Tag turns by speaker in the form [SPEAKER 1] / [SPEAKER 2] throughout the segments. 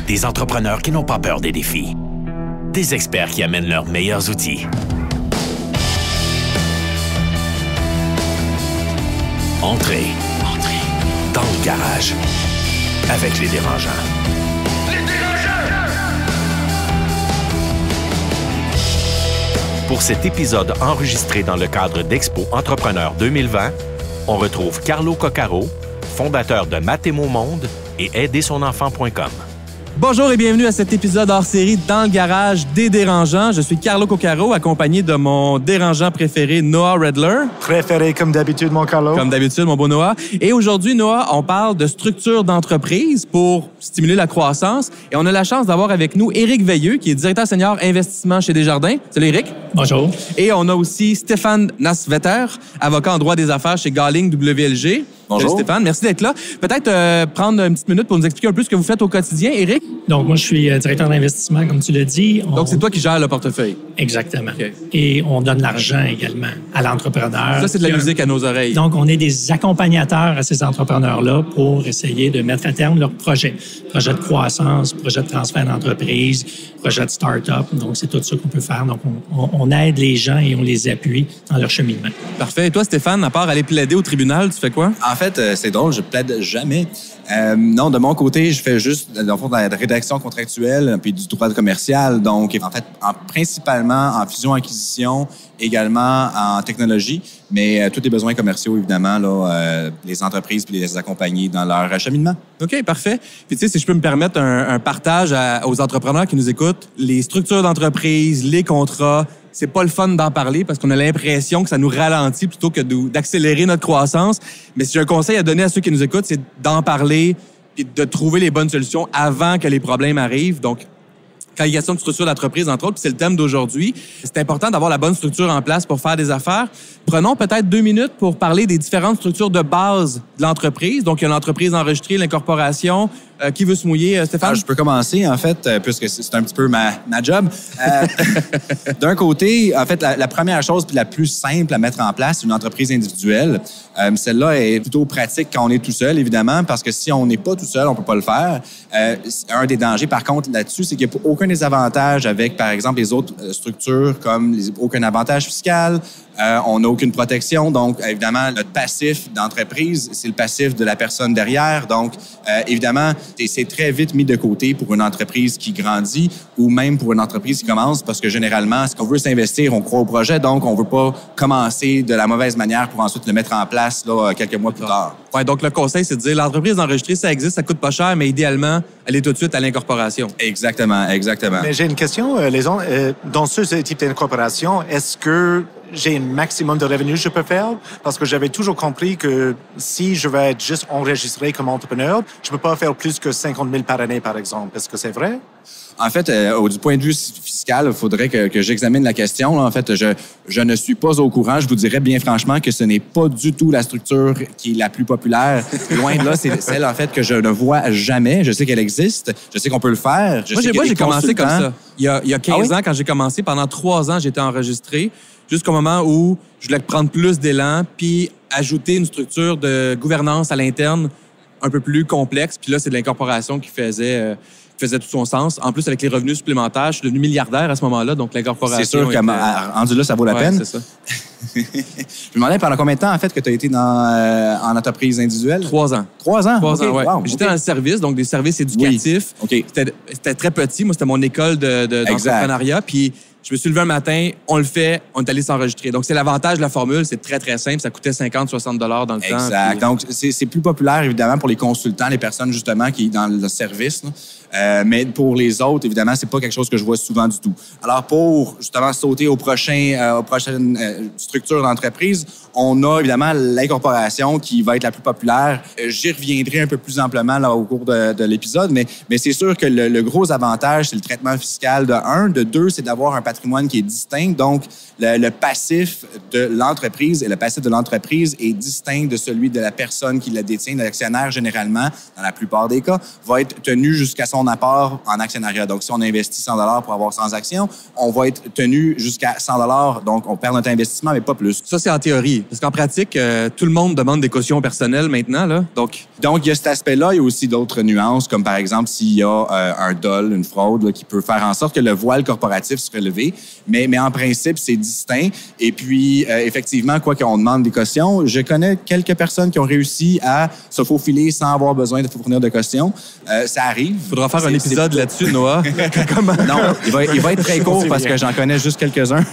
[SPEAKER 1] Des entrepreneurs qui n'ont pas peur des défis. Des experts qui amènent leurs meilleurs outils. Entrez dans le garage avec les dérangeants. Pour cet épisode enregistré dans le cadre d'Expo Entrepreneur 2020, on retrouve Carlo Coccaro, fondateur de Mathémo Monde et aidersonenfant.com.
[SPEAKER 2] Bonjour et bienvenue à cet épisode hors série dans le garage des dérangeants. Je suis Carlo Coccaro, accompagné de mon dérangeant préféré, Noah Redler.
[SPEAKER 3] Préféré comme d'habitude, mon Carlo.
[SPEAKER 2] Comme d'habitude, mon beau Noah. Et aujourd'hui, Noah, on parle de structure d'entreprise pour stimuler la croissance. Et on a la chance d'avoir avec nous Éric Veilleux, qui est directeur senior investissement chez Desjardins. Salut Éric.
[SPEAKER 4] Bonjour.
[SPEAKER 2] Et on a aussi Stéphane Nassvetter, avocat en droit des affaires chez Gahling WLG.
[SPEAKER 3] Bonjour.
[SPEAKER 2] Salut Stéphane, merci d'être là. Peut-être prendre une petite minute pour nous expliquer un peu ce que vous faites au quotidien, Éric.
[SPEAKER 4] Donc, moi, je suis directeur d'investissement, comme tu l'as dit.
[SPEAKER 2] Donc, c'est toi qui gères le portefeuille.
[SPEAKER 4] Exactement.
[SPEAKER 2] Okay.
[SPEAKER 4] Et on donne l'argent également à l'entrepreneur.
[SPEAKER 2] Ça, c'est de la musique à nos oreilles.
[SPEAKER 4] Donc, on est des accompagnateurs à ces entrepreneurs-là pour essayer de mettre à terme leurs projets. Projet de croissance, projet de transfert d'entreprise, projet de start-up. Donc, c'est tout ça qu'on peut faire. Donc, on aide les gens et on les appuie dans leur cheminement.
[SPEAKER 2] Parfait. Et toi, Stéphane, à part aller plaider au tribunal, tu fais quoi?
[SPEAKER 5] En fait, c'est drôle, je plaide jamais. Non, de mon côté, je fais juste, dans le fond, de la rédaction contractuelle puis du droit commercial. Donc, en fait, principalement en fusion-acquisition, également en technologie, mais tous les besoins commerciaux, évidemment, là, les entreprises puis les accompagner dans leur acheminement.
[SPEAKER 2] OK, parfait. Puis, tu sais, si je peux me permettre un partage aux entrepreneurs qui nous écoutent, les structures d'entreprise, les contrats, c'est pas le fun d'en parler parce qu'on a l'impression que ça nous ralentit plutôt que d'accélérer notre croissance. Mais si j'ai un conseil à donner à ceux qui nous écoutent, c'est d'en parler et de trouver les bonnes solutions avant que les problèmes arrivent. Donc, quand il y a question de structure d'entreprise, entre autres, puis c'est le thème d'aujourd'hui, c'est important d'avoir la bonne structure en place pour faire des affaires. Prenons peut-être 2 minutes pour parler des différentes structures de base de l'entreprise. Donc, il y a l'entreprise enregistrée, l'incorporation. Qui veut se mouiller, Stéphane?
[SPEAKER 5] Je peux commencer, en fait, puisque c'est un petit peu ma job. D'un côté, en fait, la première chose puis la plus simple à mettre en place, c'est une entreprise individuelle. Celle-là est plutôt pratique quand on est tout seul, évidemment, parce que si on n'est pas tout seul, on peut pas le faire. Un des dangers, par contre, là-dessus, c'est qu'il n'y a aucun des avantages avec, par exemple, les autres structures, comme aucun avantage fiscal, on n'a aucune protection. Donc, évidemment, notre passif d'entreprise, c'est le passif de la personne derrière. Donc, évidemment, c'est très vite mis de côté pour une entreprise qui grandit ou même pour une entreprise qui commence parce que généralement, si on veut s'investir, on croit au projet, donc on veut pas commencer de la mauvaise manière pour ensuite le mettre en place là, quelques mois plus tard.
[SPEAKER 2] Ouais, donc le conseil, c'est de dire l'entreprise enregistrée, ça existe, ça coûte pas cher, mais idéalement, aller tout de suite à l'incorporation.
[SPEAKER 5] Exactement.
[SPEAKER 3] Mais j'ai une question, dans ce type d'incorporation, est-ce que j'ai un maximum de revenus que je peux faire? Parce que j'avais toujours compris que si je vais être juste enregistré comme entrepreneur, je ne peux pas faire plus que 50 000 par année, par exemple. Est-ce que c'est vrai?
[SPEAKER 5] En fait, du point de vue fiscal, il faudrait que j'examine la question. Là. En fait, je ne suis pas au courant. Je vous dirais bien franchement que ce n'est pas du tout la structure qui est la plus populaire. Loin de là, c'est celle, en fait, que je ne vois jamais. Je sais qu'elle existe. Je sais qu'on peut le faire.
[SPEAKER 2] Moi, j'ai commencé comme ça. Il y a 15 ans, quand j'ai commencé, pendant 3 ans, j'étais enregistré jusqu'au moment où je voulais prendre plus d'élan puis ajouter une structure de gouvernance à l'interne un peu plus complexe. Puis là, c'est de l'incorporation qui faisait tout son sens. En plus, avec les revenus supplémentaires, je suis devenu milliardaire à ce moment-là, donc l'incorporation...
[SPEAKER 5] C'est sûr qu'à rendu là, ça vaut la peine.
[SPEAKER 2] C'est ça.
[SPEAKER 5] Je me demandais pendant combien de temps, en fait, que tu as été en entreprise individuelle?
[SPEAKER 2] 3 ans.
[SPEAKER 5] 3 ans?
[SPEAKER 2] 3 ans, oui.
[SPEAKER 5] Wow,
[SPEAKER 2] J'étais dans le service, donc des services éducatifs.
[SPEAKER 5] Oui.
[SPEAKER 2] C'était très petit. Moi, c'était mon école d'entrepreneuriat. Puis je me suis levé un matin, on le fait, on est allé s'enregistrer. Donc, c'est l'avantage de la formule. C'est très, très simple. Ça coûtait 50-60 $ dans le temps.
[SPEAKER 5] Exact.
[SPEAKER 2] Puis...
[SPEAKER 5] Donc, c'est plus populaire, évidemment, pour les consultants, les personnes, justement, qui sont dans le service. Mais pour les autres, évidemment, c'est pas quelque chose que je vois souvent du tout. Alors, pour, justement, sauter aux prochaines structures d'entreprise, on a, évidemment, l'incorporation qui va être la plus populaire. J'y reviendrai un peu plus amplement là, au cours de l'épisode, mais c'est sûr que le gros avantage, c'est le traitement fiscal de 1. De 2, c'est d'avoir un patrimoine qui est distinct. Donc, le passif de l'entreprise et le passif de l'entreprise est distinct de celui de la personne qui la détient. L'actionnaire, généralement, dans la plupart des cas, va être tenu jusqu'à son apport en actionnariat. Donc, si on investit 100 $ pour avoir 100 actions, on va être tenu jusqu'à 100 $. Donc, on perd notre investissement, mais pas plus.
[SPEAKER 2] Ça, c'est en théorie. Oui, parce qu'en pratique, tout le monde demande des cautions personnelles maintenant, là. Donc,
[SPEAKER 5] il y a cet aspect-là. Il y a aussi d'autres nuances, comme par exemple s'il y a un dol, une fraude, là, qui peut faire en sorte que le voile corporatif soit levé. Mais en principe, c'est distinct. Et puis, effectivement, quoi qu'on demande des cautions, je connais quelques personnes qui ont réussi à se faufiler sans avoir besoin de fournir de cautions. Ça arrive.
[SPEAKER 2] Il faudra faire un épisode là-dessus, Noah. Comment?
[SPEAKER 5] Non, il va être très court parce que j'en connais juste quelques-uns.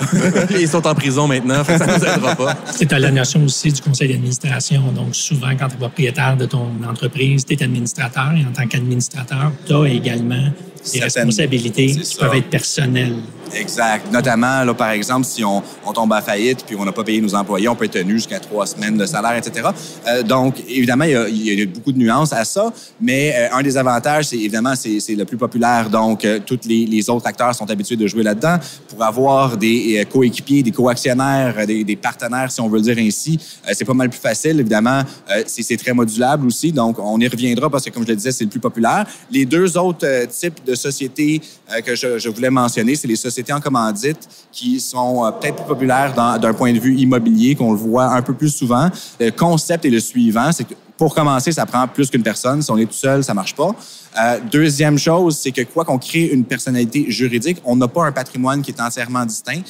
[SPEAKER 2] Ils sont en prison maintenant, ça ne nous aidera pas.
[SPEAKER 4] C'est la notion aussi du conseil d'administration. Donc, souvent, quand tu es propriétaire de ton entreprise, tu es administrateur et en tant qu'administrateur, tu as également des responsabilités qui peuvent être personnelles.
[SPEAKER 5] Exact. Notamment, là, par exemple, si on tombe à faillite puis on n'a pas payé nos employés, on peut être tenu jusqu'à 3 semaines de salaire, etc. Donc, évidemment, il y a beaucoup de nuances à ça, mais un des avantages, c'est évidemment, c'est le plus populaire. Donc, tous les autres acteurs sont habitués de jouer là-dedans. Pour avoir des coéquipiers, des coactionnaires, des partenaires, si on veut le dire ainsi, c'est pas mal plus facile. Évidemment, c'est très modulable aussi. Donc, on y reviendra parce que, comme je le disais, c'est le plus populaire. Les deux autres types de sociétés que je voulais mentionner, c'est les sociétés en commandite qui sont peut-être plus populaires d'un point de vue immobilier, qu'on le voit un peu plus souvent. Le concept est le suivant, c'est que pour commencer, ça prend plus qu'une personne. Si on est tout seul, ça marche pas. Deuxième chose, c'est que quoi qu'on crée une personnalité juridique, on n'a pas un patrimoine qui est entièrement distinct.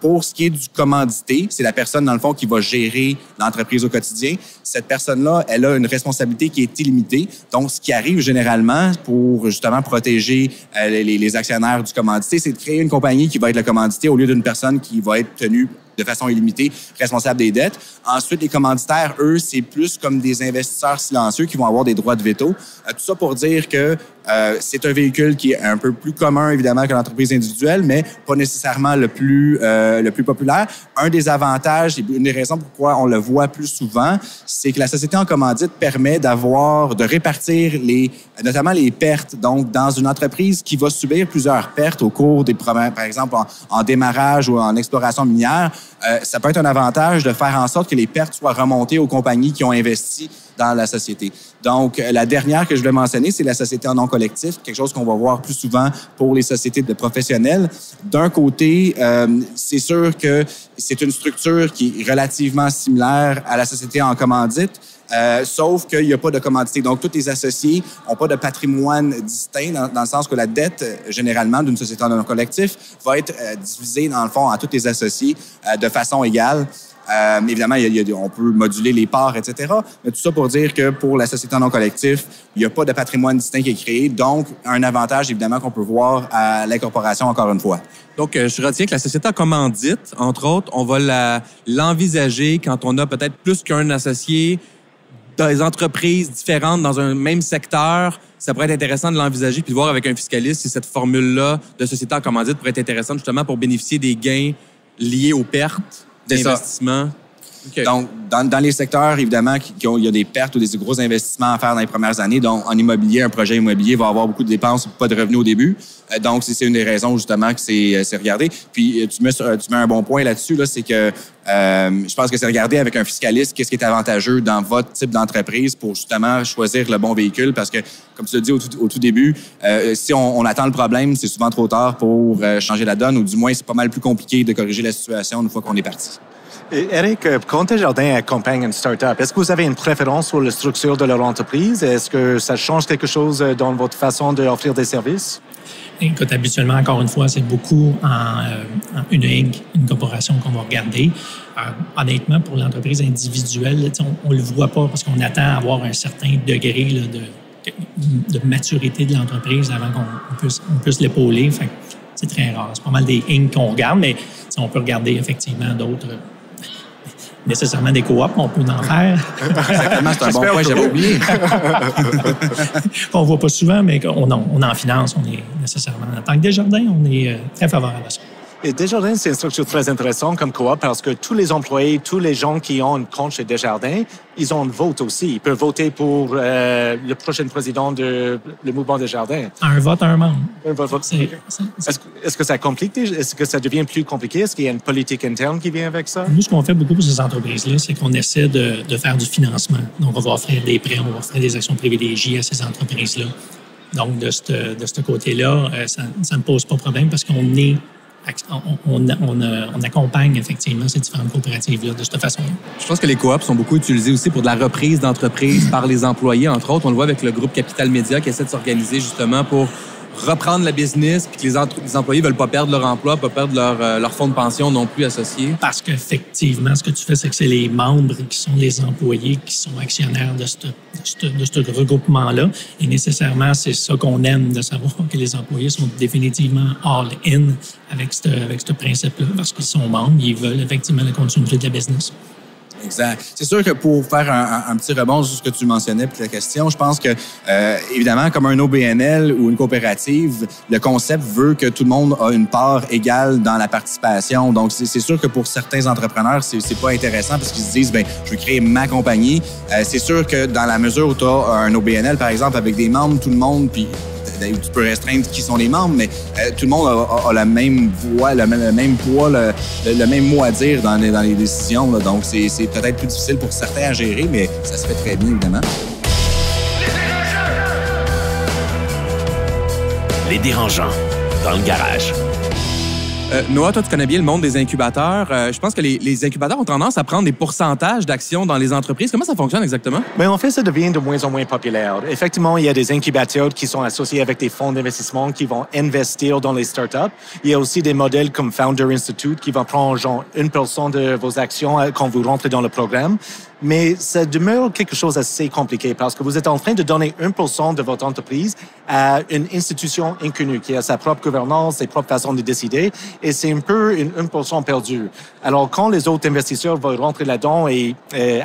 [SPEAKER 5] Pour ce qui est du commandité, c'est la personne, dans le fond, qui va gérer l'entreprise au quotidien. Cette personne-là, elle a une responsabilité qui est illimitée. Donc, ce qui arrive généralement pour, justement, protéger les actionnaires du commandité, c'est de créer une compagnie qui va être le commandité au lieu d'une personne qui va être tenue de façon illimitée, responsable des dettes. Ensuite, les commanditaires, eux, c'est plus comme des investisseurs silencieux qui vont avoir des droits de veto. Tout ça pour dire que c'est un véhicule qui est un peu plus commun, évidemment, que l'entreprise individuelle, mais pas nécessairement le plus populaire. Un des avantages, et une des raisons pourquoi on le voit plus souvent, c'est que la société en commandite permet de répartir notamment les pertes. Donc, dans une entreprise qui va subir plusieurs pertes au cours des premiers, par exemple, en démarrage ou en exploration minière, ça peut être un avantage de faire en sorte que les pertes soient remontées aux compagnies qui ont investi dans la société. Donc, la dernière que je voulais mentionner, c'est la société en non collectif, quelque chose qu'on va voir plus souvent pour les sociétés de professionnels. D'un côté, c'est sûr que c'est une structure qui est relativement similaire à la société en commandite, sauf qu'il n'y a pas de commandité. Donc, tous les associés n'ont pas de patrimoine distinct dans le sens que la dette, généralement, d'une société en non collectif va être divisée, dans le fond, à tous les associés de façon égale. Évidemment, on peut moduler les parts, etc. Mais tout ça pour dire que pour la société en non collectif, il n'y a pas de patrimoine distinct qui est créé. Donc, un avantage, évidemment, qu'on peut voir à l'incorporation, encore une fois.
[SPEAKER 2] Donc, je retiens que la société en commandite, entre autres, on va l'envisager quand on a peut-être plus qu'un associé dans des entreprises différentes dans un même secteur. Ça pourrait être intéressant de l'envisager puis de voir avec un fiscaliste si cette formule-là de société en commandite pourrait être intéressante justement pour bénéficier des gains liés aux pertes d'investissement. Okay.
[SPEAKER 5] Donc, dans les secteurs, évidemment, il y a des pertes ou des gros investissements à faire dans les premières années. Donc, en immobilier, un projet immobilier va avoir beaucoup de dépenses, pas de revenus au début. Donc, c'est une des raisons, justement, que c'est regardé. Puis, tu mets un bon point là-dessus, là, c'est que je pense que c'est regarder avec un fiscaliste qu'est-ce qui est avantageux dans votre type d'entreprise pour, justement, choisir le bon véhicule. Parce que, comme tu l'as dit au tout début, si on attend le problème, c'est souvent trop tard pour changer la donne, ou du moins, c'est pas mal plus compliqué de corriger la situation une fois qu'on est parti.
[SPEAKER 3] Eric, quand Desjardins accompagne une start-up, est-ce que vous avez une préférence sur la structure de leur entreprise? Est-ce que ça change quelque chose dans votre façon d'offrir des services?
[SPEAKER 4] Écoute, habituellement, encore une fois, c'est beaucoup en une Inc., une corporation qu'on va regarder. Honnêtement, pour l'entreprise individuelle, là, on ne le voit pas parce qu'on attend à avoir un certain degré là, de maturité de l'entreprise avant qu'on puisse l'épauler. Fait que c'est très rare. C'est pas mal des Inc. qu'on regarde, mais on peut regarder effectivement d'autres. Nécessairement des coops, on peut en faire.
[SPEAKER 5] Exactement, c'est un bon point, j'avais oublié.
[SPEAKER 4] On ne voit pas souvent, mais on en finance, on est nécessairement. En tant que Desjardins, on est très favorable à ça.
[SPEAKER 3] Et Desjardins, c'est une structure très intéressante comme coop parce que tous les employés, tous les gens qui ont une compte chez Desjardins, ils ont un vote aussi. Ils peuvent voter pour le prochain président du mouvement Desjardins.
[SPEAKER 4] Un vote, un membre.
[SPEAKER 3] Un vote. Est-ce que ça complique? Est-ce que ça devient plus compliqué? Est-ce qu'il y a une politique interne qui vient avec ça?
[SPEAKER 4] Nous, ce qu'on fait beaucoup pour ces entreprises-là, c'est qu'on essaie de faire du financement. Donc, on va offrir des prêts, on va offrir des actions privilégiées à ces entreprises-là. Donc, de ce côté-là, ça ne pose pas de problème parce qu'on est on accompagne effectivement ces différentes coopératives-là de cette façon-là.
[SPEAKER 2] Je pense que les coops sont beaucoup utilisés aussi pour de la reprise d'entreprise par les employés, entre autres. On le voit avec le groupe Capital Média qui essaie de s'organiser justement pour reprendre la business, puis que les employés veulent pas perdre leur emploi, pas perdre leur fonds de pension non plus associé.
[SPEAKER 4] Parce qu'effectivement, ce que tu fais, c'est que c'est les membres qui sont les employés qui sont actionnaires de ce regroupement-là. Et nécessairement, c'est ça qu'on aime, de savoir que les employés sont définitivement all-in avec ce principe-là, parce qu'ils sont membres, ils veulent effectivement la continuité de la business.
[SPEAKER 5] Exact. C'est sûr que pour faire un petit rebond sur ce que tu mentionnais pour la question, je pense que, évidemment, comme un OBNL ou une coopérative, le concept veut que tout le monde a une part égale dans la participation. Donc, c'est sûr que pour certains entrepreneurs, c'est pas intéressant parce qu'ils se disent, ben, je veux créer ma compagnie. C'est sûr que dans la mesure où tu as un OBNL, par exemple, avec des membres, tout le monde, puis tu peux restreindre qui sont les membres, mais tout le monde a la même voix, le même poids, le même mot à dire dans les décisions. Là. Donc, c'est peut-être plus difficile pour certains à gérer, mais ça se fait très bien, évidemment.
[SPEAKER 1] Les dérangeants, dans le garage.
[SPEAKER 2] Noah, toi, tu connais bien le monde des incubateurs. Je pense que les incubateurs ont tendance à prendre des pourcentages d'actions dans les entreprises. Comment ça fonctionne exactement?
[SPEAKER 3] Mais en fait, ça devient de moins en moins populaire. Effectivement, il y a des incubateurs qui sont associés avec des fonds d'investissement qui vont investir dans les startups. Il y a aussi des modèles comme Founder Institute qui vont prendre genre 1% de vos actions quand vous rentrez dans le programme. Mais ça demeure quelque chose d'assez compliqué parce que vous êtes en train de donner 1% de votre entreprise à une institution inconnue qui a sa propre gouvernance, ses propres façons de décider, et c'est un peu une 1% perdu. Alors, quand les autres investisseurs vont rentrer là-dedans et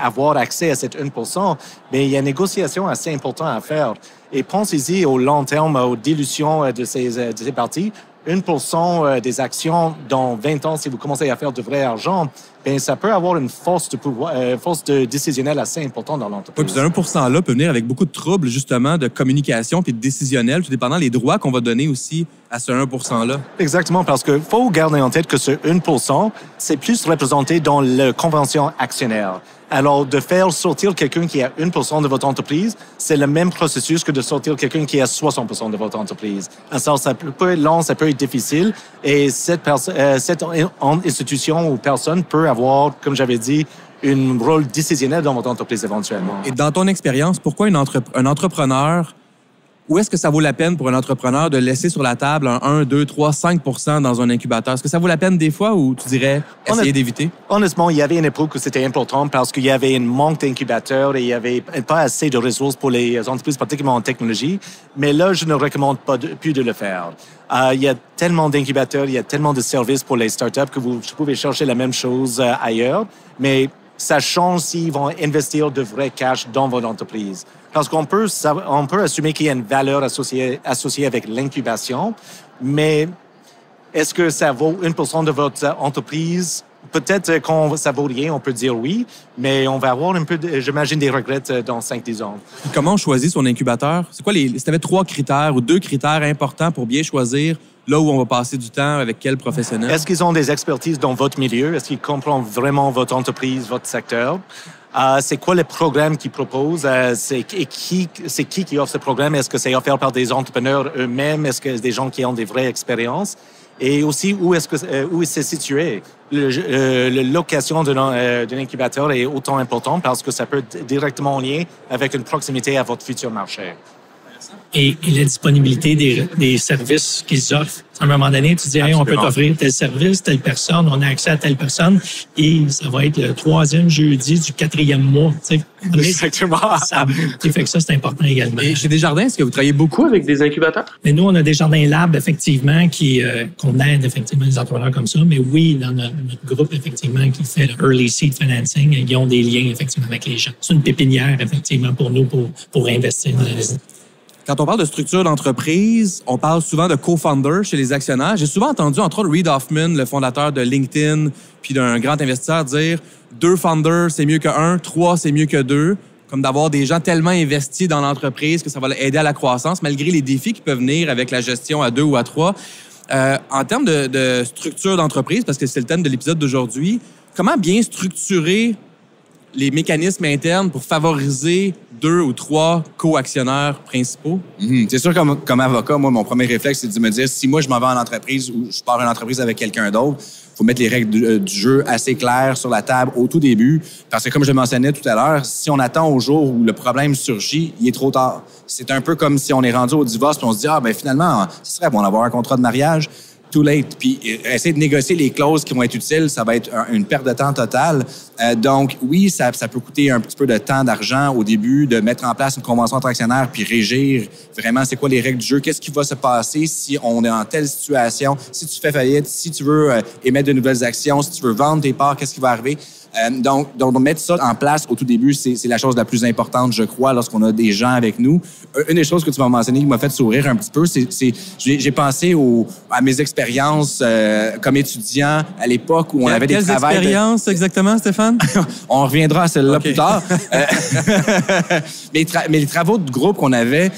[SPEAKER 3] avoir accès à cette 1%, bien, il y a une négociation assez importante à faire. Et pensez-y au long terme, aux dilutions de ces parties. 1% des actions dans 20 ans, si vous commencez à faire de vrai argent, bien, ça peut avoir une force de pouvoir, force de décisionnelle assez importante dans l'entreprise.
[SPEAKER 2] Oui, puis ce 1%-là peut venir avec beaucoup de troubles, justement, de communication puis de décisionnel, tout dépendant des droits qu'on va donner aussi à ce 1%-là.
[SPEAKER 3] Exactement, parce qu'il faut garder en tête que ce 1%, c'est plus représenté dans la convention actionnaire. Alors, de faire sortir quelqu'un qui a 1% de votre entreprise, c'est le même processus que de sortir quelqu'un qui a 60% de votre entreprise. Alors, ça peut être long, ça peut être difficile, et cette institution ou personne peut avoir, comme j'avais dit, un rôle décisionnel dans votre entreprise éventuellement.
[SPEAKER 2] Et dans ton expérience, pourquoi un entrepreneur, où est-ce que ça vaut la peine pour un entrepreneur de laisser sur la table un 1, 2, 3, 5% dans un incubateur? Est-ce que ça vaut la peine des fois ou tu dirais essayer d'éviter?
[SPEAKER 3] Honnêtement, il y avait une époque où c'était important parce qu'il y avait un manque d'incubateurs et il n'y avait pas assez de ressources pour les entreprises, particulièrement en technologie. Mais là, je ne recommande pas plus de le faire. Il y a tellement d'incubateurs, il y a tellement de services pour les startups que vous pouvez chercher la même chose ailleurs. Mais ça change s'ils vont investir de vrai cash dans votre entreprise. Parce qu'on peut assumer qu'il y a une valeur associée avec l'incubation, mais est-ce que ça vaut 1% de votre entreprise? Peut-être quand ça vaut rien, on peut dire oui, mais on va avoir un peu, j'imagine, des regrets dans 5-10 ans.
[SPEAKER 2] Et comment on choisit son incubateur? C'est quoi si tu avais 3 critères ou 2 critères importants pour bien choisir là où on va passer du temps, avec quel professionnel?
[SPEAKER 3] Est-ce qu'ils ont des expertises dans votre milieu? Est-ce qu'ils comprennent vraiment votre entreprise, votre secteur? C'est quoi le programme qu'ils proposent? C'est qui offre ce programme? Est-ce que c'est offert par des entrepreneurs eux-mêmes? Est-ce que c'est des gens qui ont des vraies expériences? Et aussi, où c'est situé? La location d'un incubateur est autant important parce que ça peut être directement en lien avec une proximité à votre futur marché.
[SPEAKER 4] Et la disponibilité des services qu'ils offrent. À un moment donné, tu dis, hey, on peut t'offrir tel service, telle personne, on a accès à telle personne, et ça va être le 3e jeudi du 4e mois.
[SPEAKER 3] Exactement.
[SPEAKER 4] Fait que ça, c'est important également.
[SPEAKER 2] Et chez Desjardins, est-ce que vous travaillez beaucoup avec des incubateurs?
[SPEAKER 4] Mais nous, on a Desjardins Lab, effectivement, qu'on aide effectivement les entrepreneurs comme ça. Mais oui, dans notre groupe, effectivement, qui fait le Early Seed Financing, ils ont des liens, effectivement, avec les gens. C'est une pépinière, effectivement, pour nous, pour investir dans les...
[SPEAKER 2] Quand on parle de structure d'entreprise, on parle souvent de co-founders chez les actionnaires. J'ai souvent entendu, entre autres, Reid Hoffman, le fondateur de LinkedIn, puis d'un grand investisseur, dire 2 founders, c'est mieux que 1, 3, c'est mieux que 2, comme d'avoir des gens tellement investis dans l'entreprise que ça va aider à la croissance, malgré les défis qui peuvent venir avec la gestion à 2 ou à 3. En termes de structure d'entreprise, parce que c'est le thème de l'épisode d'aujourd'hui, comment bien structurer les mécanismes internes pour favoriser 2 ou 3 co-actionnaires principaux?
[SPEAKER 5] C'est sûr, comme avocat, moi, mon premier réflexe, c'est de me dire, si moi, je m'en vais en entreprise ou je pars une entreprise avec quelqu'un d'autre, il faut mettre les règles du jeu assez claires sur la table au tout début. Parce que, comme je le mentionnais tout à l'heure, si on attend au jour où le problème surgit, il est trop tard. C'est un peu comme si on est rendu au divorce puis on se dit, finalement, ce serait bon d'avoir un contrat de mariage. Too late. Puis essayer de négocier les clauses qui vont être utiles, ça va être une perte de temps totale. Donc, oui, ça peut coûter un petit peu de temps, d'argent au début, de mettre en place une convention entre actionnaires puis régir vraiment c'est quoi les règles du jeu, qu'est-ce qui va se passer si on est en telle situation, si tu fais faillite, si tu veux émettre de nouvelles actions, si tu veux vendre tes parts, qu'est-ce qui va arriver. Donc, mettre ça en place au tout début, c'est la chose la plus importante, je crois, lorsqu'on a des gens avec nous. Une des choses que tu m'as mentionné qui m'a fait sourire un petit peu, j'ai pensé à mes expériences comme étudiant à l'époque où on avait des travails...
[SPEAKER 2] Quelles expériences exactement, Stéphane?
[SPEAKER 5] On reviendra à celle-là plus tard. Mais les travaux de groupe qu'on avait,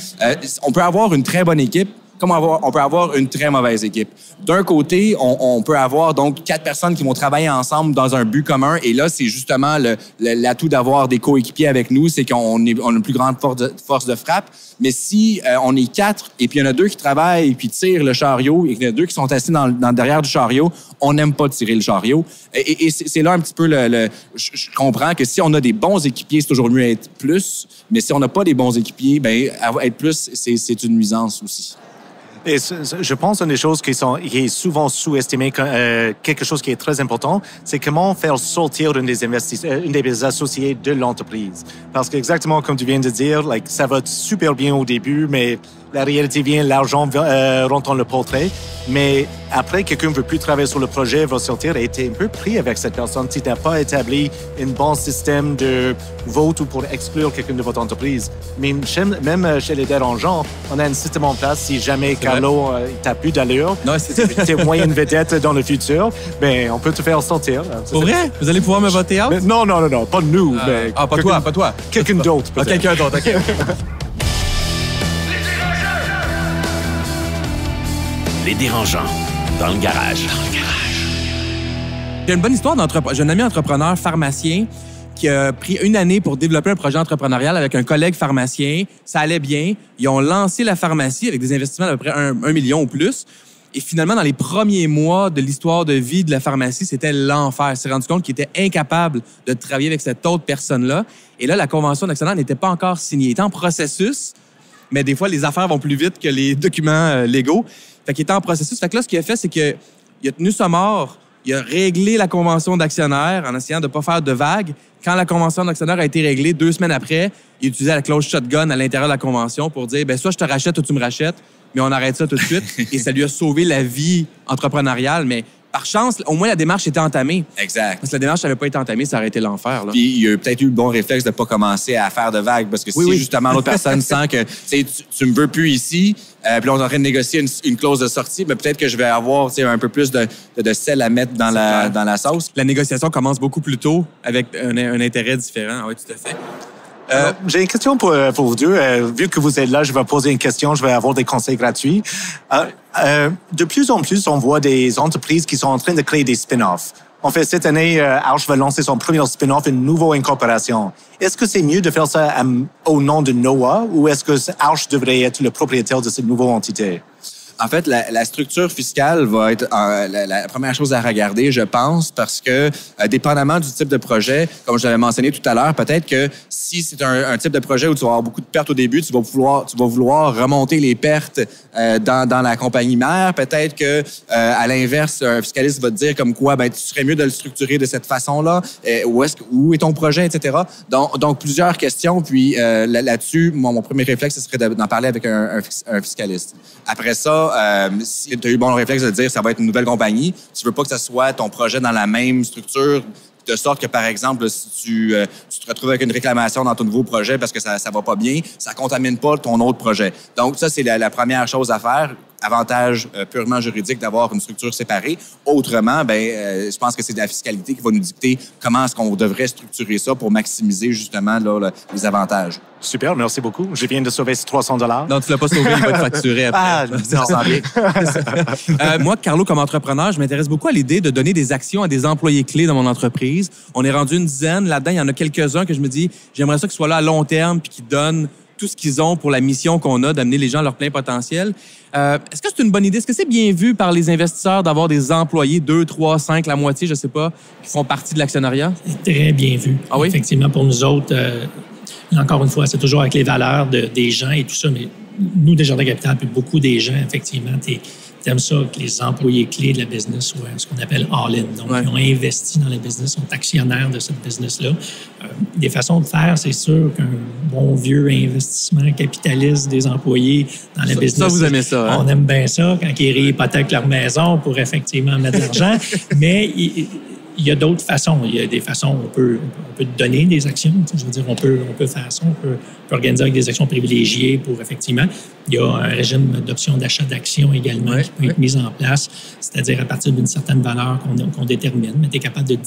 [SPEAKER 5] on peut avoir une très bonne équipe, comme on peut avoir une très mauvaise équipe. D'un côté, on peut avoir donc 4 personnes qui vont travailler ensemble dans un but commun. Et là, c'est justement l'atout d'avoir des coéquipiers avec nous, c'est qu'on a une plus grande force de frappe. Mais si on est 4 et puis il y en a 2 qui travaillent et puis tirent le chariot et qu'il y en a 2 qui sont assis dans derrière du chariot, on n'aime pas tirer le chariot. Et c'est là un petit peu je comprends que si on a des bons équipiers, c'est toujours mieux être plus. Mais si on n'a pas des bons équipiers, être plus, c'est une nuisance aussi.
[SPEAKER 3] Et je pense une des choses qui est souvent sous-estimée, quelque chose qui est très important, c'est comment faire sortir une des associés de l'entreprise. Parce que exactement comme tu viens de dire, ça va super bien au début, mais la réalité vient, l'argent rentre dans le portrait. Mais après, quelqu'un ne veut plus travailler sur le projet, va sortir et t'es un peu pris avec cette personne si tu n'as pas établi un bon système de vote ou pour exclure quelqu'un de votre entreprise. Mais même chez les dérangeants, on a un système en place. Si jamais Carlo t'as plus d'allure, t'es moyenne vedette dans le futur, on peut te faire sortir.
[SPEAKER 2] Pour vrai? Vous allez pouvoir me voter out?
[SPEAKER 3] Non, pas nous.
[SPEAKER 2] Pas toi.
[SPEAKER 3] Quelqu'un d'autre.
[SPEAKER 2] Quelqu'un d'autre, OK.
[SPEAKER 1] Les dérangeants, dans le garage.
[SPEAKER 2] J'ai une bonne histoire j'ai un ami entrepreneur pharmacien qui a pris une année pour développer un projet entrepreneurial avec un collègue pharmacien. Ça allait bien. Ils ont lancé la pharmacie avec des investissements d'à peu près 1 million ou plus. Et finalement, dans les premiers mois de l'histoire de vie de la pharmacie, c'était l'enfer. Il s'est rendu compte qu'il était incapable de travailler avec cette autre personne-là. Et là, la convention d'actionnaire n'était pas encore signée. Il était en processus, mais des fois, les affaires vont plus vite que les documents légaux. Fait qu'il était en processus. Fait que là, ce qu'il a fait, c'est qu'il a tenu ça mort. Il a réglé la convention d'actionnaire en essayant de ne pas faire de vagues. Quand la convention d'actionnaire a été réglée, 2 semaines après, il utilisait la clause shotgun à l'intérieur de la convention pour dire soit je te rachète ou tu me rachètes, mais on arrête ça tout de suite. Et ça lui a sauvé la vie entrepreneuriale. Mais par chance, au moins, la démarche était entamée.
[SPEAKER 5] Exact.
[SPEAKER 2] Parce que la démarche n'avait pas été entamée, ça aurait été l'enfer. Là.
[SPEAKER 5] Puis il a peut-être eu le bon réflexe de ne pas commencer à faire de vagues. Parce que si justement l'autre personne sent que tu me veux plus ici, puis là, on est en train de négocier une clause de sortie, mais peut-être que je vais avoir un peu plus de sel à mettre dans la sauce.
[SPEAKER 2] La négociation commence beaucoup plus tôt avec un intérêt différent. Oui, tout à fait.
[SPEAKER 3] J'ai une question pour vous deux. Vu que vous êtes là, je vais poser une question, je vais avoir des conseils gratuits. De plus en plus, on voit des entreprises qui sont en train de créer des spin-offs. En fait, cette année, Arch va lancer son premier spin-off, une nouvelle incorporation. Est-ce que c'est mieux de faire ça au nom de Noah ou est-ce que Arch devrait être le propriétaire de cette nouvelle entité?
[SPEAKER 5] En fait, la structure fiscale va être la première chose à regarder, je pense, parce que dépendamment du type de projet, comme je l'avais mentionné tout à l'heure, peut-être que si c'est un type de projet où tu vas avoir beaucoup de pertes au début, tu vas vouloir remonter les pertes dans la compagnie mère. Peut-être que, à l'inverse, un fiscaliste va te dire comme quoi, tu serais mieux de le structurer de cette façon-là. Où est ton projet, etc. Donc plusieurs questions. Puis là-dessus, mon premier réflexe, ce serait d'en parler avec un fiscaliste. Après ça, si tu as eu le bon réflexe de dire que ça va être une nouvelle compagnie, tu veux pas que ça soit ton projet dans la même structure, de sorte que, par exemple, si tu te retrouves avec une réclamation dans ton nouveau projet parce que ça va pas bien, ça contamine pas ton autre projet. Donc, ça, c'est la première chose à faire. avantage purement juridique d'avoir une structure séparée. Autrement, je pense que c'est la fiscalité qui va nous dicter comment est-ce qu'on devrait structurer ça pour maximiser justement là, les avantages.
[SPEAKER 3] Super, merci beaucoup. Je viens de sauver ces $300.
[SPEAKER 2] Non, tu l'as pas sauvé, il va te facturer après.
[SPEAKER 3] Ah,
[SPEAKER 5] Ça sent bien.
[SPEAKER 2] Moi, Carlo, comme entrepreneur, je m'intéresse beaucoup à l'idée de donner des actions à des employés clés dans mon entreprise. On est rendu une dizaine. Là-dedans, il y en a quelques-uns que je me dis, j'aimerais ça qu'ils soient là à long terme puis qu'ils donnent tout ce qu'ils ont pour la mission qu'on a d'amener les gens à leur plein potentiel. Est-ce que c'est une bonne idée? Est-ce que c'est bien vu par les investisseurs d'avoir des employés, 2, 3, 5, la moitié, je sais pas, qui font partie de l'actionnariat?
[SPEAKER 4] C'est très bien vu.
[SPEAKER 2] Ah oui?
[SPEAKER 4] Effectivement, pour nous autres, encore une fois, c'est toujours avec les valeurs des gens et tout ça, mais nous, Desjardins Capital, puis beaucoup des gens, effectivement, t'aimes ça que les employés clés de la business soient ce qu'on appelle all-in. Donc, ils ont investi dans la business, sont actionnaires de cette business-là. Des façons de faire, c'est sûr qu'un bon vieux investissement capitaliste des employés dans la business.
[SPEAKER 2] Ça, vous aimez ça, hein?
[SPEAKER 4] On aime bien ça quand ils réhypothèquent leur maison pour effectivement mettre de l'argent. Mais il y a d'autres façons. Il y a des façons où on peut donner des actions. Je veux dire, on peut faire ça. On peut organiser avec des actions privilégiées pour effectivement. Il y a un régime d'option d'achat d'actions également qui peut être mis en place, c'est-à-dire à partir d'une certaine valeur qu'on détermine, mais tu es capable de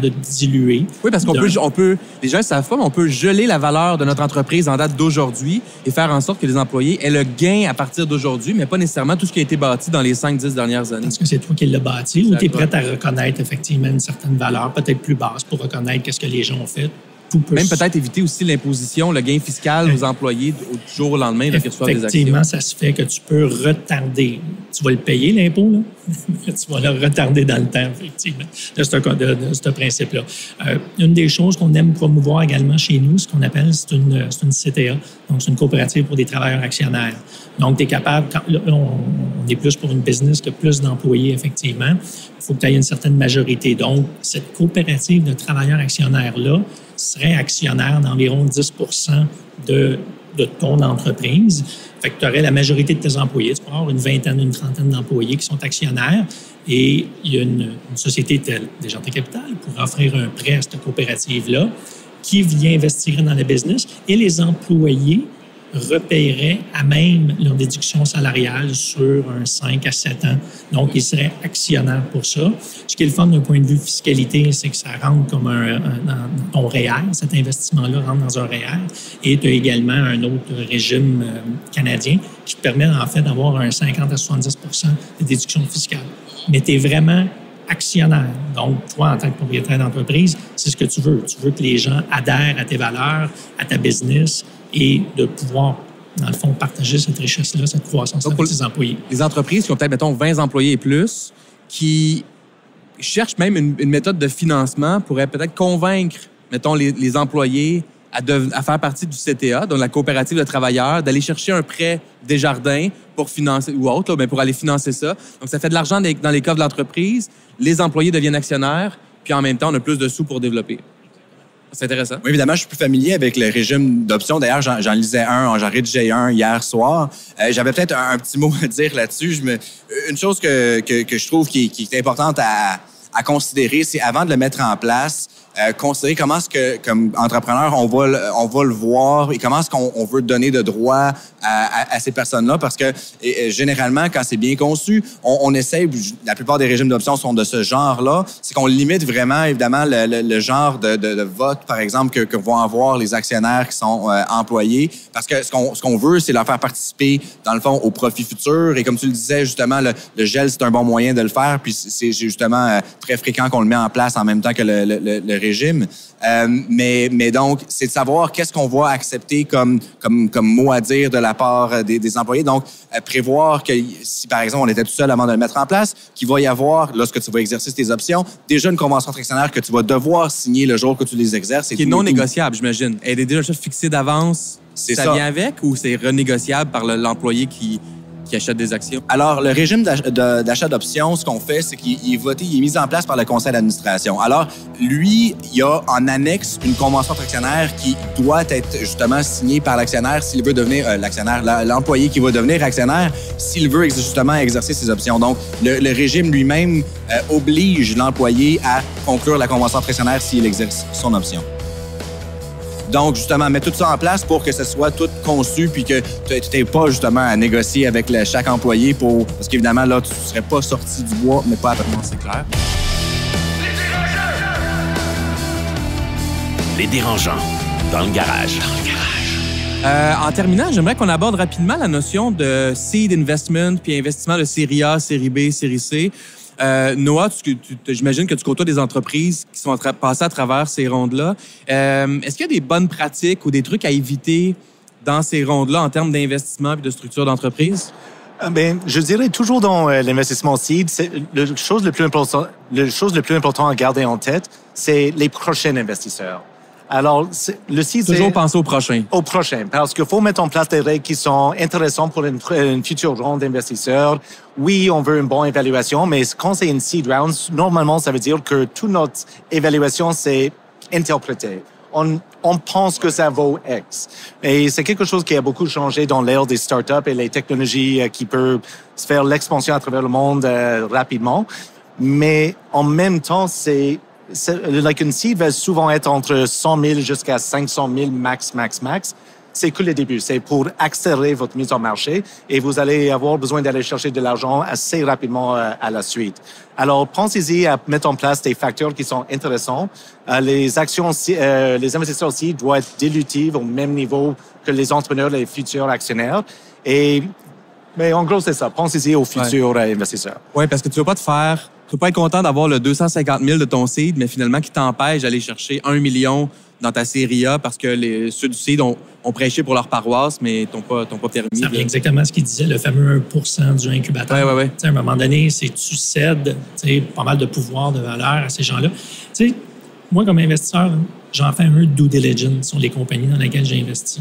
[SPEAKER 4] diluer.
[SPEAKER 2] Oui, parce qu'on peut, les gens ne savent pas, mais on peut geler la valeur de notre entreprise en date d'aujourd'hui et faire en sorte que les employés aient le gain à partir d'aujourd'hui, mais pas nécessairement tout ce qui a été bâti dans les 5-10 dernières années.
[SPEAKER 4] Parce que c'est toi qui l'as bâti ou tu es prêt à reconnaître effectivement une certaine valeur, peut-être plus basse, pour reconnaître qu'est-ce que les gens ont fait.
[SPEAKER 2] Même peut-être éviter aussi l'imposition, le gain fiscal aux employés du jour au lendemain de qu'ils reçoivent des actions.
[SPEAKER 4] Effectivement, ça se fait que tu peux retarder. Tu vas le payer, l'impôt, là. Tu vas le retarder dans le temps, effectivement, de ce principe-là. Une des choses qu'on aime promouvoir également chez nous, ce qu'on appelle, c'est une CTA, donc c'est une coopérative pour des travailleurs actionnaires. Donc, tu es capable, là, on est plus pour une business que plus d'employés, effectivement. Il faut que tu aies une certaine majorité. Donc, cette coopérative de travailleurs actionnaires-là serait actionnaire d'environ 10 de ton entreprise. Fait que tu aurais la majorité de tes employés. Tu pourrais avoir une vingtaine, une trentaine d'employés qui sont actionnaires. Et il y a une société telle Desjardins Capital pour offrir un prêt à cette coopérative-là qui vient investir dans le business et les employés repaieraient à même leur déduction salariale sur un 5 à 7 ans. Donc, ils seraient actionnaires pour ça. Ce qui est le fun d'un point de vue fiscalité, c'est que ça rentre comme dans ton REER. Cet investissement-là rentre dans un REER. Et tu as également un autre régime canadien qui te permet, en fait, d'avoir un 50 à 70 de déduction fiscale. Mais tu es vraiment actionnaire. Donc, toi, en tant que propriétaire d'entreprise, c'est ce que tu veux. Tu veux que les gens adhèrent à tes valeurs, à ta business et de pouvoir, dans le fond, partager cette richesse-là, cette croissance avec tes employés.
[SPEAKER 2] Les entreprises qui ont peut-être, mettons, 20 employés et plus, qui cherchent même une méthode de financement, pourraient peut-être convaincre, mettons, les employés à faire partie du CTA, donc la coopérative de travailleurs, d'aller chercher un prêt Desjardins pour financer, ou autre, là, pour aller financer ça. Donc, ça fait de l'argent dans les coffres de l'entreprise, les employés deviennent actionnaires, puis en même temps, on a plus de sous pour développer. C'est intéressant.
[SPEAKER 5] Oui, évidemment, je suis plus familier avec le régime d'options. D'ailleurs, j'en lisais j'en rédigeais un hier soir. J'avais peut-être un petit mot à dire là-dessus. Une chose que je trouve qui est importante à considérer, c'est avant de le mettre en place, considérer comment est-ce que, comme entrepreneur, on va le voir et comment est-ce qu'on veut donner de droits à ces personnes-là. Parce que généralement, quand c'est bien conçu, on essaie, la plupart des régimes d'options sont de ce genre-là, c'est qu'on limite vraiment, évidemment, le genre de vote, par exemple, que vont avoir les actionnaires qui sont employés. Parce que ce qu'on veut, c'est leur faire participer, dans le fond, au profit futur. Et comme tu le disais, justement, le gel, c'est un bon moyen de le faire. Puis c'est justement très fréquent qu'on le met en place en même temps que le régime. Mais donc, c'est de savoir qu'est-ce qu'on va accepter comme mot à dire de la part des employés. Donc, prévoir que si, par exemple, on était tout seul avant de le mettre en place, qu'il va y avoir, lorsque tu vas exercer tes options, déjà une convention entre actionnaires que tu vas devoir signer le jour que tu les exerces.
[SPEAKER 2] Qui est non négociable, j'imagine. Elle est déjà fixée d'avance. Ça vient avec ou c'est renégociable par l'employé qui achète des actions? Alors, le régime d'achat d'options, ce qu'on fait, c'est qu'il est mis en place par le conseil d'administration. Alors, lui, il y a en annexe une convention entre actionnaires qui doit être justement signée par l'actionnaire s'il veut devenir l'employé qui va devenir actionnaire s'il veut justement exercer ses options. Donc, le régime lui-même oblige l'employé à conclure la convention entre actionnaires s'il exerce son option.
[SPEAKER 5] Donc, justement, mettre tout ça en place pour que ce soit tout conçu puis que tu n'aies pas, justement, à négocier avec chaque employé parce qu'évidemment, là, tu ne serais pas sorti du bois, mais pas à
[SPEAKER 2] C'est clair.
[SPEAKER 1] Les dérangeants, dans le garage.
[SPEAKER 2] En terminant, j'aimerais qu'on aborde rapidement la notion de seed investment puis investissement de série A, série B, série C. Noah, j'imagine que tu côtoies des entreprises qui sont passées à travers ces rondes-là. Est-ce qu'il y a des bonnes pratiques ou des trucs à éviter dans ces rondes-là en termes d'investissement et de structure d'entreprise?
[SPEAKER 3] Ben, je dirais toujours dans l'investissement seed, la chose le plus important à garder en tête, c'est les prochains investisseurs. Alors, le seed,
[SPEAKER 2] toujours penser au prochain.
[SPEAKER 3] Au prochain, parce qu'il faut mettre en place des règles qui sont intéressantes pour une future ronde d'investisseurs. Oui, on veut une bonne évaluation, mais quand c'est une seed round, normalement, ça veut dire que toute notre évaluation, c'est interprété. On pense que ça vaut X. Et c'est quelque chose qui a beaucoup changé dans l'ère des startups et les technologies qui peuvent se faire l'expansion à travers le monde rapidement. Mais en même temps, une seed va souvent être entre 100 000 jusqu'à 500 000 max. C'est que le début. C'est pour accélérer votre mise en marché et vous allez avoir besoin d'aller chercher de l'argent assez rapidement à la suite. Alors, pensez-y à mettre en place des facteurs qui sont intéressants. Les investisseurs aussi doivent être dilutifs au même niveau que les entrepreneurs, les futurs actionnaires. Mais en gros, c'est ça. Pensez-y aux futurs investisseurs.
[SPEAKER 2] Oui, parce que tu ne vas pas être content d'avoir le 250 000 de ton seed, mais finalement qui t'empêche d'aller chercher 1 million dans ta série A parce que ceux du seed ont prêché pour leur paroisse, mais t'ont pas permis.
[SPEAKER 4] Ça revient exactement à ce qu'il disait, le fameux 1% du incubateur.
[SPEAKER 2] Oui.
[SPEAKER 4] À un moment donné, c'est tu cèdes pas mal de pouvoir, de valeur à ces gens-là. T'sais, moi, comme investisseur, j'en fais un due diligence sur les compagnies dans lesquelles j'ai investi.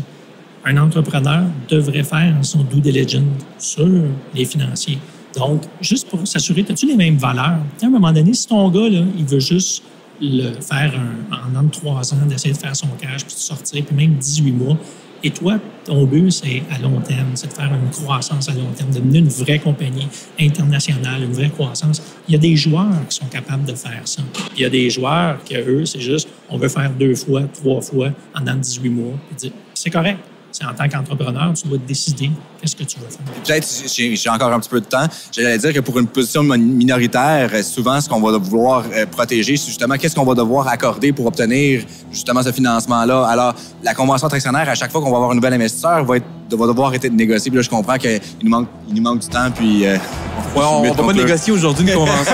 [SPEAKER 4] Un entrepreneur devrait faire son due diligence sur les financiers. Donc, juste pour s'assurer, as-tu les mêmes valeurs? À un moment donné, si ton gars, là, il veut juste le faire en 3 ans, d'essayer de faire son cash, puis de sortir, puis même 18 mois, et toi, ton but, c'est à long terme, c'est de faire une croissance à long terme, de devenir une vraie compagnie internationale, une vraie croissance. Il y a des joueurs qui sont capables de faire ça. Il y a des joueurs qui, eux, c'est juste, on veut faire 2 fois, 3 fois en 18 mois, puis dire, c'est correct. C'est en tant qu'entrepreneur, tu dois décider qu'est-ce que tu veux faire.
[SPEAKER 5] Peut-être, j'ai encore un petit peu de temps, j'allais dire que pour une position minoritaire, souvent, ce qu'on va vouloir protéger, c'est justement qu'est-ce qu'on va devoir accorder pour obtenir justement ce financement-là. Alors, la convention entre actionnaires, à chaque fois qu'on va avoir un nouvel investisseur, va devoir être négociée. Puis là, je comprends qu'il nous manque du temps, puis...
[SPEAKER 2] on ne va pas négocier aujourd'hui une convention,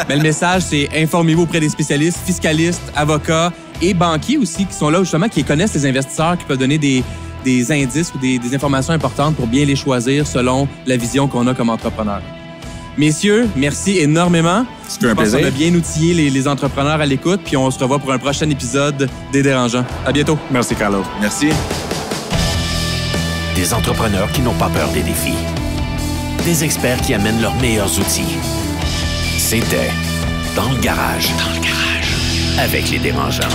[SPEAKER 2] mais le message, c'est informez-vous auprès des spécialistes, fiscalistes, avocats et banquiers aussi, qui sont là justement, qui connaissent les investisseurs, qui peuvent donner des indices ou des informations importantes pour bien les choisir selon la vision qu'on a comme entrepreneur. Messieurs, merci énormément.
[SPEAKER 5] C'était un plaisir.
[SPEAKER 2] On a bien outillé les entrepreneurs à l'écoute, puis on se revoit pour un prochain épisode des Dérangeants. À bientôt.
[SPEAKER 3] Merci, Carlo.
[SPEAKER 5] Merci.
[SPEAKER 1] Des entrepreneurs qui n'ont pas peur des défis. Des experts qui amènent leurs meilleurs outils. C'était Dans le garage. Avec les Dérangeants.